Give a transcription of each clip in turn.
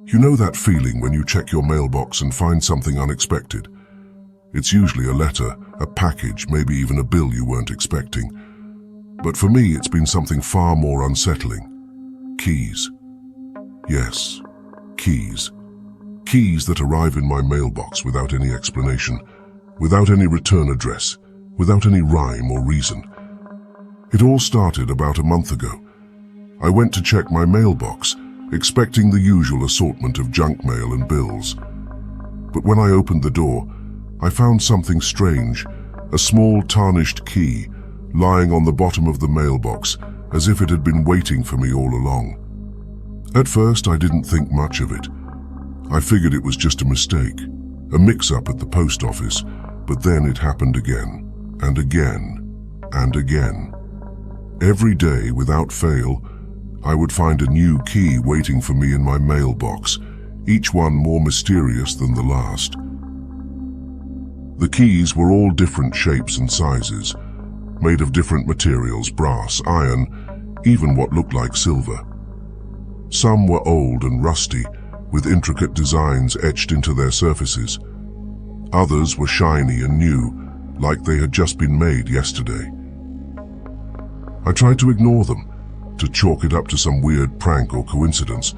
You know that feeling when you check your mailbox and find something unexpected? It's usually a letter, a package, maybe even a bill you weren't expecting. But for me, it's been something far more unsettling. Keys. Yes, keys. Keys that arrive in my mailbox without any explanation, without any return address, without any rhyme or reason. It all started about a month ago. I went to check my mailbox, expecting the usual assortment of junk mail and bills. But when I opened the door, I found something strange, a small tarnished key lying on the bottom of the mailbox as if it had been waiting for me all along. At first, I didn't think much of it. I figured it was just a mistake, a mix-up at the post office, but then it happened again, and again, and again. Every day, without fail, I would find a new key waiting for me in my mailbox, each one more mysterious than the last. The keys were all different shapes and sizes, made of different materials, brass, iron, even what looked like silver. Some were old and rusty, with intricate designs etched into their surfaces. Others were shiny and new, like they had just been made yesterday. I tried to ignore them, to chalk it up to some weird prank or coincidence,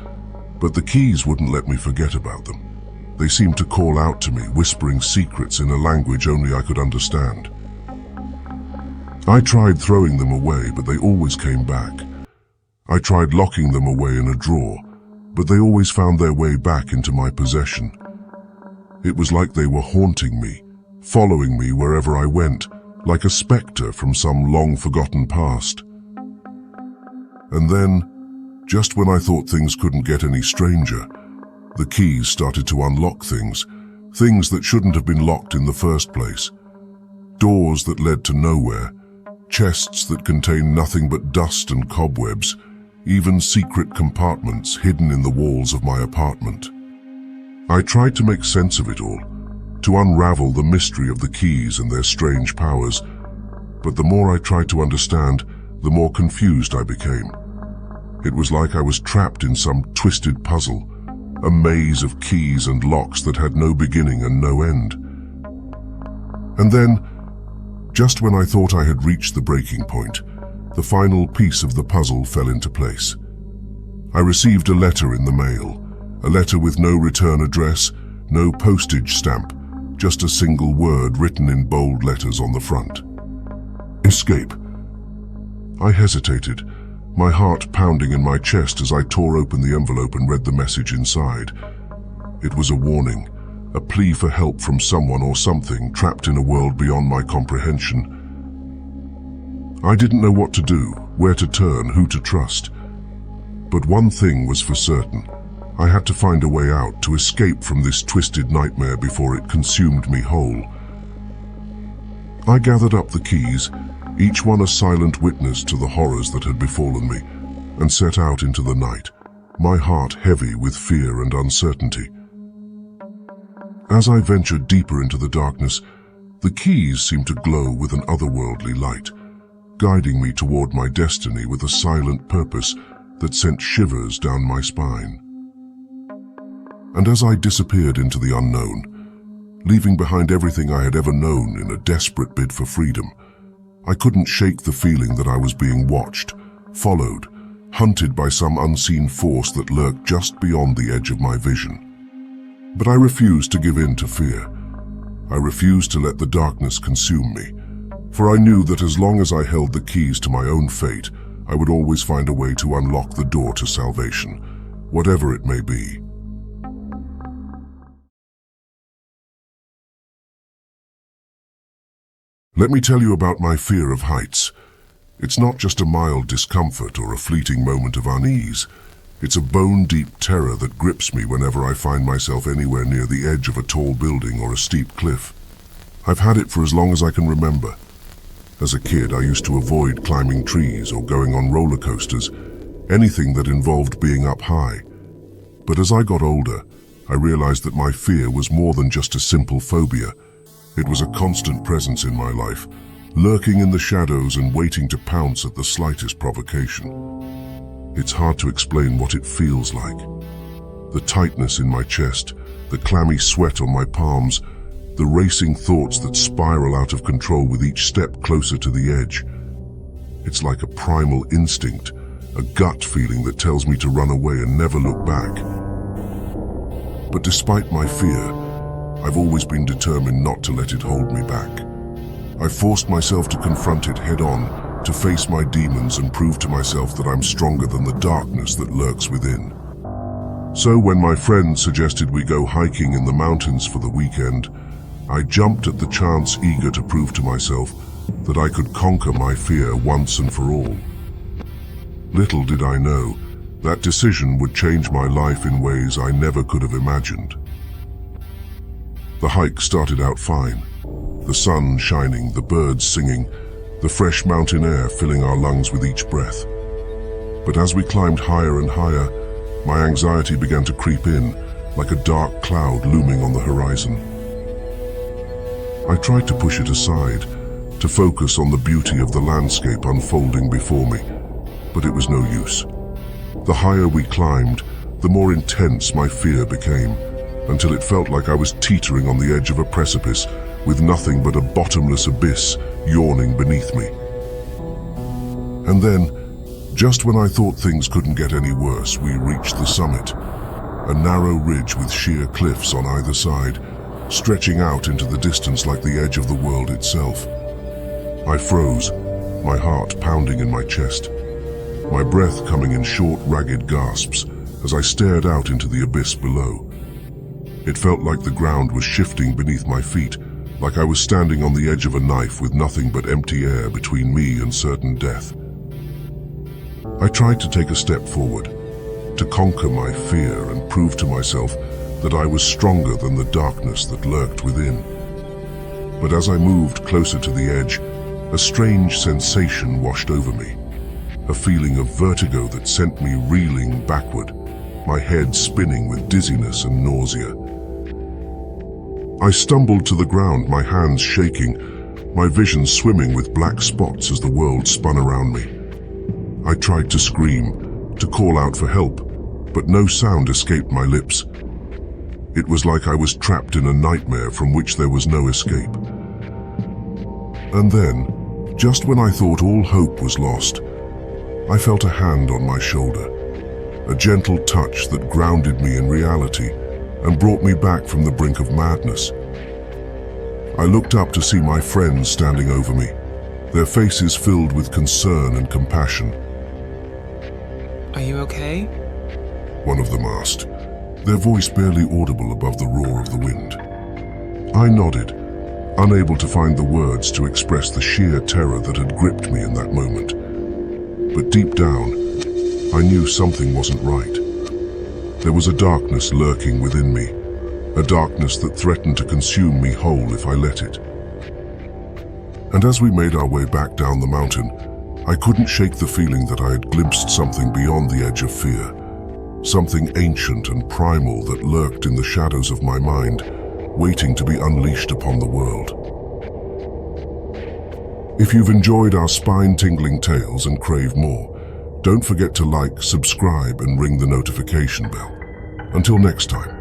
but the keys wouldn't let me forget about them. They seemed to call out to me, whispering secrets in a language only I could understand. I tried throwing them away, but they always came back. I tried locking them away in a drawer, but they always found their way back into my possession. It was like they were haunting me, following me wherever I went, like a specter from some long-forgotten past. And then, just when I thought things couldn't get any stranger, the keys started to unlock things that shouldn't have been locked in the first place. Doors that led to nowhere, chests that contained nothing but dust and cobwebs, even secret compartments hidden in the walls of my apartment. I tried to make sense of it all, to unravel the mystery of the keys and their strange powers, but the more I tried to understand, the more confused I became. It was like I was trapped in some twisted puzzle, a maze of keys and locks that had no beginning and no end. And then, just when I thought I had reached the breaking point, the final piece of the puzzle fell into place. I received a letter in the mail, a letter with no return address, no postage stamp, just a single word written in bold letters on the front. Escape. I hesitated, my heart pounding in my chest as I tore open the envelope and read the message inside. It was a warning, a plea for help from someone or something trapped in a world beyond my comprehension. I didn't know what to do, where to turn, who to trust. But one thing was for certain. I had to find a way out, to escape from this twisted nightmare before it consumed me whole. I gathered up the keys, each one a silent witness to the horrors that had befallen me, and set out into the night, my heart heavy with fear and uncertainty. As I ventured deeper into the darkness, the keys seemed to glow with an otherworldly light, guiding me toward my destiny with a silent purpose that sent shivers down my spine. And as I disappeared into the unknown, leaving behind everything I had ever known in a desperate bid for freedom, I couldn't shake the feeling that I was being watched, followed, hunted by some unseen force that lurked just beyond the edge of my vision. But I refused to give in to fear. I refused to let the darkness consume me, for I knew that as long as I held the keys to my own fate, I would always find a way to unlock the door to salvation, whatever it may be. Let me tell you about my fear of heights. It's not just a mild discomfort or a fleeting moment of unease. It's a bone-deep terror that grips me whenever I find myself anywhere near the edge of a tall building or a steep cliff. I've had it for as long as I can remember. As a kid, I used to avoid climbing trees or going on roller coasters, anything that involved being up high. But as I got older, I realized that my fear was more than just a simple phobia. It was a constant presence in my life, lurking in the shadows and waiting to pounce at the slightest provocation. It's hard to explain what it feels like. The tightness in my chest, the clammy sweat on my palms, the racing thoughts that spiral out of control with each step closer to the edge. It's like a primal instinct, a gut feeling that tells me to run away and never look back. But despite my fear, I've always been determined not to let it hold me back. I forced myself to confront it head-on, to face my demons and prove to myself that I'm stronger than the darkness that lurks within. So when my friends suggested we go hiking in the mountains for the weekend, I jumped at the chance, eager to prove to myself that I could conquer my fear once and for all. Little did I know, that decision would change my life in ways I never could have imagined. The hike started out fine. The sun shining, the birds singing, the fresh mountain air filling our lungs with each breath. But as we climbed higher and higher, my anxiety began to creep in, like a dark cloud looming on the horizon. I tried to push it aside, to focus on the beauty of the landscape unfolding before me, but it was no use. The higher we climbed, the more intense my fear became, until it felt like I was teetering on the edge of a precipice, with nothing but a bottomless abyss yawning beneath me. And then, just when I thought things couldn't get any worse, we reached the summit, a narrow ridge with sheer cliffs on either side, stretching out into the distance like the edge of the world itself. I froze, my heart pounding in my chest, my breath coming in short, ragged gasps as I stared out into the abyss below. It felt like the ground was shifting beneath my feet, like I was standing on the edge of a knife with nothing but empty air between me and certain death. I tried to take a step forward, to conquer my fear and prove to myself that I was stronger than the darkness that lurked within. But as I moved closer to the edge, a strange sensation washed over me, a feeling of vertigo that sent me reeling backward, my head spinning with dizziness and nausea. I stumbled to the ground, my hands shaking, my vision swimming with black spots as the world spun around me. I tried to scream, to call out for help, but no sound escaped my lips. It was like I was trapped in a nightmare from which there was no escape. And then, just when I thought all hope was lost, I felt a hand on my shoulder, a gentle touch that grounded me in reality and brought me back from the brink of madness. I looked up to see my friends standing over me, their faces filled with concern and compassion. Are you okay? One of them asked, their voice barely audible above the roar of the wind. I nodded, unable to find the words to express the sheer terror that had gripped me in that moment. But deep down, I knew something wasn't right. There was a darkness lurking within me, a darkness that threatened to consume me whole if I let it. And as we made our way back down the mountain, I couldn't shake the feeling that I had glimpsed something beyond the edge of fear, something ancient and primal that lurked in the shadows of my mind, waiting to be unleashed upon the world. If you've enjoyed our spine-tingling tales and crave more, don't forget to like, subscribe, and ring the notification bell. Until next time.